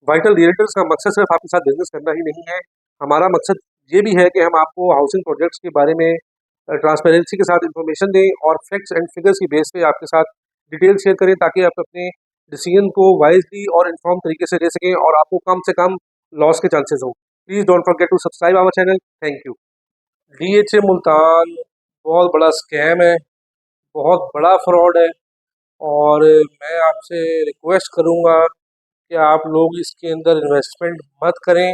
Vital realtors का मकसद सिर्फ आपके साथ बिजनेस करना ही नहीं है। हमारा मकसद ये भी है कि हम आपको हाउसिंग प्रोजेक्ट्स के बारे में ट्रांसपेरेंसी के साथ इंफॉर्मेशन दें और फैक्ट्स एंड फिगर्स की बेस पे आपके साथ डिटेल शेयर करें ताकि आप अपने डिसीजन को वाइजली और इन्फॉर्म तरीके से ले सकें और आपको कम से कम लॉस के चांसेस हों। Please don't forget to subscribe our channel. Thank you. DHA Multan बहुत बड़ा स्कैम है, बहुत बड़ा फ्रॉड है और मैं आपसे रिक्वेस्ट करूँगा कि आप लोग इसके अंदर इन्वेस्टमेंट मत करें।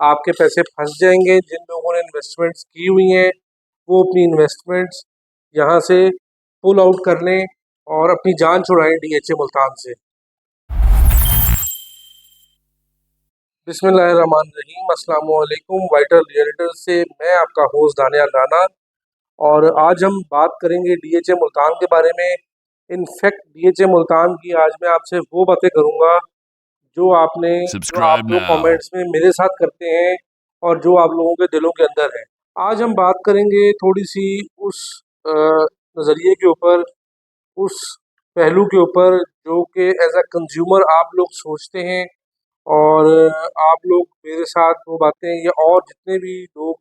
आपके पैसे फंस जाएंगे। जिन लोगों ने इन्वेस्टमेंट्स की हुई हैं वो अपनी इन्वेस्टमेंट्स यहाँ से पुल आउट कर लें और अपनी जान छुड़ाएं डीएचए मुल्तान से। बिस्मिल्लाहिर्रहमानिर्रहीम, अस्सलाम वालेकुम। वाइटल रियल्टर से मैं आपका होस्ट दानियाल राना और आज हम बात करेंगे डीएचए मुल्तान के बारे में। इनफैक्ट डीएचए मुल्तान की आज मैं आपसे वो बातें करूँगा जो आप Subscribe लोग now. कमेंट्स में मेरे साथ करते हैं और जो आप लोगों के दिलों के अंदर है। आज हम बात करेंगे थोड़ी सी उस नज़रिए के ऊपर, उस पहलू के ऊपर जो कि एज अ कंज्यूमर आप लोग सोचते हैं और आप लोग मेरे साथ वो बातें या और जितने भी लोग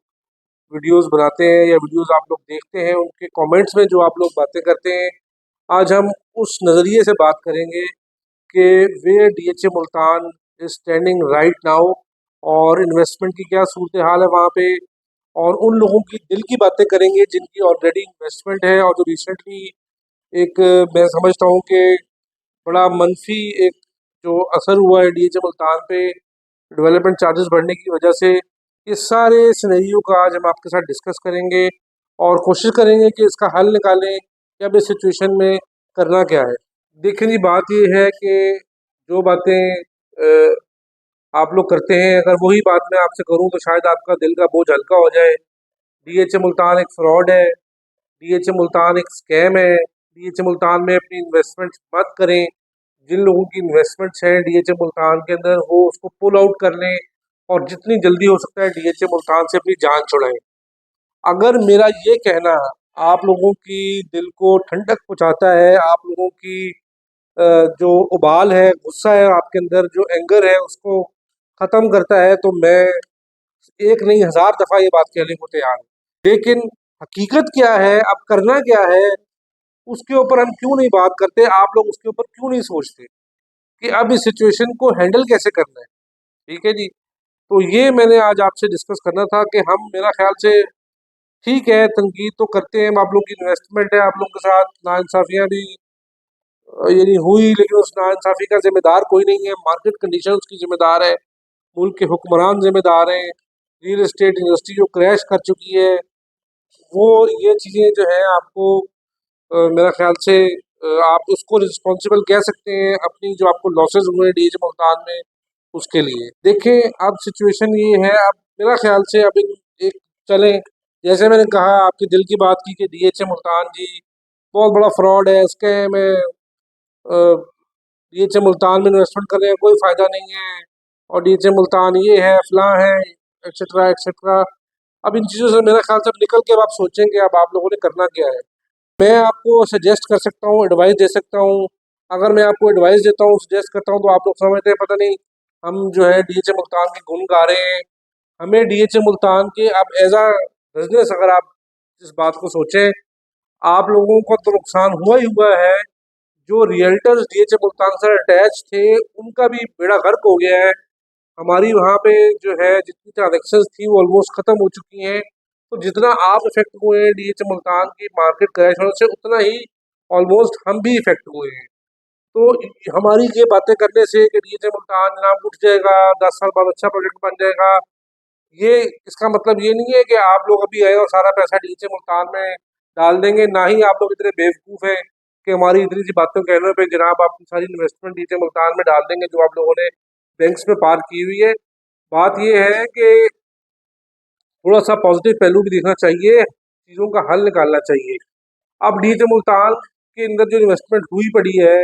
वीडियोस बनाते हैं या वीडियोस आप लोग देखते हैं उनके कमेंट्स में जो आप लोग बातें करते हैं, आज हम उस नज़रिए से बात करेंगे कि वे DHA Multan is standing right now और इन्वेस्टमेंट की क्या सूरत हाल है वहाँ पे, और उन लोगों की दिल की बातें करेंगे जिनकी ऑलरेडी इन्वेस्टमेंट है और जो रिसेंटली एक मैं समझता हूँ कि बड़ा मनफी एक जो असर हुआ है डीएचए मुल्तान पे डेवलपमेंट चार्जेस बढ़ने की वजह से। इस सारे सिनेरियो का आज हम आपके साथ डिस्कस करेंगे और कोशिश करेंगे कि इसका हल निकालें कि अब इस सिचुएशन में करना क्या है। देखें जी, बात ये है कि जो बातें आप लोग करते हैं, अगर वही बात मैं आपसे करूं तो शायद आपका दिल का बोझ हल्का हो जाए। डीएचए मुल्तान एक फ्रॉड है, डीएचए मुल्तान एक स्कैम है। डीएचए मुल्तान में अपनी इन्वेस्टमेंट मत करें। जिन लोगों की इन्वेस्टमेंट्स हैं डीएचए मुल्तान के अंदर वो उसको पुल आउट कर लें और जितनी जल्दी हो सकता है डीएचए मुल्तान से अपनी जान छुड़ाएं। अगर मेरा ये कहना आप लोगों की दिल को ठंडक पहुंचाता है, आप लोगों की जो उबाल है, गुस्सा है आपके अंदर, जो एंगर है उसको ख़त्म करता है, तो मैं एक नहीं हज़ार दफ़ा ये बात कहने को तैयार हूँ। लेकिन हकीकत क्या है, अब करना क्या है, उसके ऊपर हम क्यों नहीं बात करते? आप लोग उसके ऊपर क्यों नहीं सोचते कि अब इस सिचुएशन को हैंडल कैसे करना है? ठीक है जी। तो ये मैंने आज आपसे डिस्कस करना था कि हम, मेरा ख्याल से ठीक है, तनकीद तो करते हैं, आप लोगों की इन्वेस्टमेंट है, आप लोगों के साथ नाइंसाफ़ियाँ भी यानी हुई, लेकिन उस नाइंसाफ़ी का ज़िम्मेदार कोई नहीं है, मार्केट कंडीशंस की ज़िम्मेदार है, मुल्क के हुक्मरान ज़िम्मेदार हैं, रियल एस्टेट इंडस्ट्री जो क्रैश कर चुकी है, वो ये चीज़ें जो हैं आपको मेरा ख्याल से आप उसको रिस्पॉन्सिबल कह सकते हैं अपनी जो आपको लॉसेस हुए डीएचए मुल्तान में उसके लिए। देखें अब सिचुएशन ये है, अब मेरा ख्याल से अब एक चलें, जैसे मैंने कहा आपके दिल की बात की कि डीएचए मुल्तान जी बहुत बड़ा फ्रॉड है, स्कैम है, डीएचए मुल्तान में इन्वेस्टमेंट करने का कोई फ़ायदा नहीं है और डीएचए मुल्तान ये है, फलां है, एक्सेट्रा एक्सेट्रा। अब इन चीज़ों से मेरा ख्याल से अब निकल के अब आप सोचेंगे अब आप लोगों ने करना क्या है। मैं आपको सजेस्ट कर सकता हूँ, एडवाइस दे सकता हूँ। अगर मैं आपको एडवाइस देता हूँ, सजेस्ट करता हूँ, तो आप लोग समझते हैं पता नहीं हम जो है डीएचए मुल्तान के गुण गा रहे हैं। हमें डीएचए मुल्तान के अब एज अ बिजनेस अगर आप इस बात को सोचें, आप लोगों को तो नुकसान हुआ ही हुआ है। जो रियल्टर्स डीएचए मुल्तान से अटैच थे उनका भी बेड़ा गर्क हो गया है। हमारी वहाँ पे जो है जितनी ट्रांजेक्शन्स थी वो ऑलमोस्ट ख़त्म हो चुकी हैं। तो जितना आप इफेक्ट हुए हैं डीएचए मुल्तान की मार्केट क्रैश होने से, उतना ही ऑलमोस्ट हम भी इफेक्ट हुए हैं। तो हमारी ये बातें करने से कि डीएचए मुल्तान नाम उठ जाएगा, 10 साल बाद अच्छा प्रोजेक्ट बन जाएगा, ये इसका मतलब ये नहीं है कि आप लोग अभी आए और सारा पैसा डीएचए मुल्तान में डाल देंगे। ना ही आप लोग इतने बेवकूफ़ हैं कि हमारी इतनी सी बातों कहने पे जनाब आप सारी इन्वेस्टमेंट डीएचए मुल्तान में डाल देंगे जो आप लोगों ने बैंक्स में पार की हुई है। बात ये है कि थोड़ा सा पॉजिटिव पहलू भी देखना चाहिए, चीज़ों का हल निकालना चाहिए। अब डीएचए मुल्तान के अंदर जो इन्वेस्टमेंट हुई पड़ी है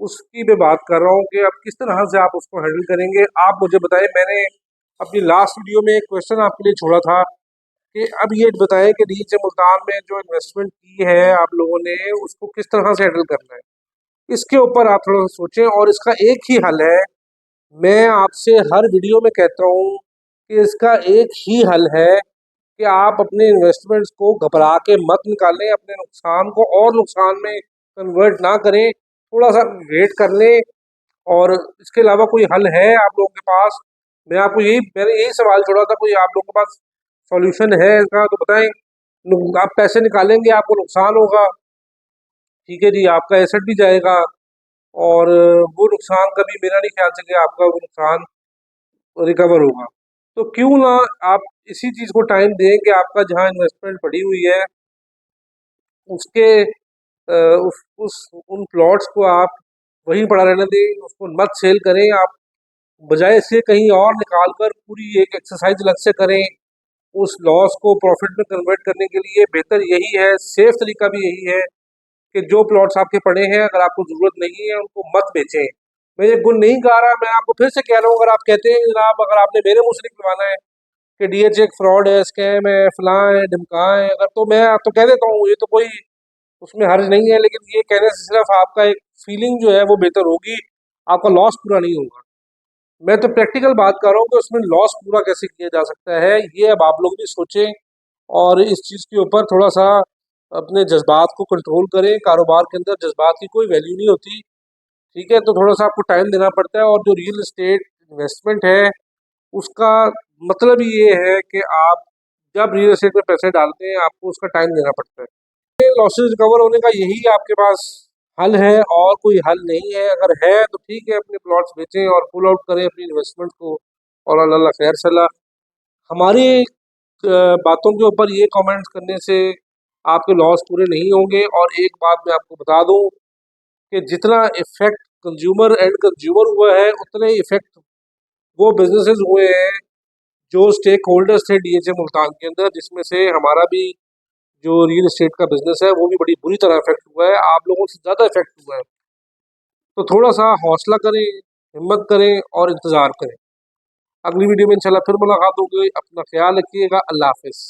उसकी मैं बात कर रहा हूँ कि अब किस तरह से आप उसको हैंडल करेंगे, आप मुझे बताएं। मैंने अपनी लास्ट वीडियो में एक क्वेश्चन आपके लिए छोड़ा था कि अब ये बताएं कि डीएचए मुल्तान में जो इन्वेस्टमेंट की है आप लोगों ने उसको किस तरह से हैंडल करना है। इसके ऊपर आप थोड़ा सा सोचें और इसका एक ही हल है, मैं आपसे हर वीडियो में कहता हूँ कि इसका एक ही हल है कि आप अपने इन्वेस्टमेंट्स को घबरा के मत निकालें, अपने नुकसान को और नुकसान में कन्वर्ट ना करें, थोड़ा सा वेट कर लें। और इसके अलावा कोई हल है आप लोगों के पास? मैंने यही सवाल छोड़ा था, कोई आप लोगों के पास सॉल्यूशन है इसका तो बताएं। आप पैसे निकालेंगे, आपको नुकसान होगा, ठीक है जी, आपका एसेट भी जाएगा। और वो नुकसान कभी मेरा नहीं ख्याल से कि आपका वो नुकसान रिकवर होगा। तो क्यों ना आप इसी चीज़ को टाइम दें कि आपका जहाँ इन्वेस्टमेंट पड़ी हुई है उसके उस उन प्लॉट्स को आप वहीं पड़ा रहने दें, उसको मत सेल करें। आप बजाय इसके कहीं और निकाल कर पूरी एक एक्सरसाइज अलग से करें। उस लॉस को प्रॉफिट में कन्वर्ट करने के लिए बेहतर यही है, सेफ तरीका भी यही है कि जो प्लॉट्स आपके पड़े हैं अगर आपको ज़रूरत नहीं है उनको मत बेचें। मैं ये गुण नहीं गा रहा, मैं आपको फिर से कह रहा हूँ, अगर आप कहते हैं जनाब, अगर आपने मेरे मुंह से निकलवाना है कि डीएच एक फ्रॉड है, स्कैम है, फलां है, ढिमका है, अगर तो मैं आप तो कह देता हूँ, ये तो कोई उसमें हर्ज नहीं है। लेकिन ये कहने से सिर्फ आपका एक फीलिंग जो है वो बेहतर होगी, आपका लॉस पूरा नहीं होगा। मैं तो प्रैक्टिकल बात कर रहा हूँ कि उसमें लॉस पूरा कैसे किया जा सकता है, ये अब आप लोग भी सोचें और इस चीज़ के ऊपर थोड़ा सा अपने जज्बात को कंट्रोल करें। कारोबार के अंदर जज्बात की कोई वैल्यू नहीं होती, ठीक है? तो थोड़ा सा आपको टाइम देना पड़ता है। और जो रियल एस्टेट इन्वेस्टमेंट है उसका मतलब ही ये है कि आप जब रियल एस्टेट में पैसे डालते हैं आपको उसका टाइम देना पड़ता है। लॉसेस रिकवर होने का यही आपके पास हल है, और कोई हल नहीं है। अगर है तो ठीक है, अपने प्लॉट्स बेचें और पुल आउट करें अपनी इन्वेस्टमेंट को, और अल्लाह खैर सलाह। हमारी बातों के ऊपर ये कमेंट्स करने से आपके लॉस पूरे नहीं होंगे। और एक बात मैं आपको बता दूं कि जितना इफेक्ट एंड कंज्यूमर हुआ है उतने इफेक्ट वो बिजनेसेस हुए हैं जो स्टेक होल्डर्स थे डीएचए मुल्तान के अंदर, जिसमें से हमारा भी जो रियल एस्टेट का बिजनेस है वो भी बड़ी बुरी तरह इफेक्ट हुआ है, आप लोगों से ज़्यादा इफेक्ट हुआ है। तो थोड़ा सा हौसला करें, हिम्मत करें और इंतज़ार करें। अगली वीडियो में इंशाल्लाह फिर मुलाकात होगी। अपना ख्याल रखिएगा। अल्लाह हाफिज़।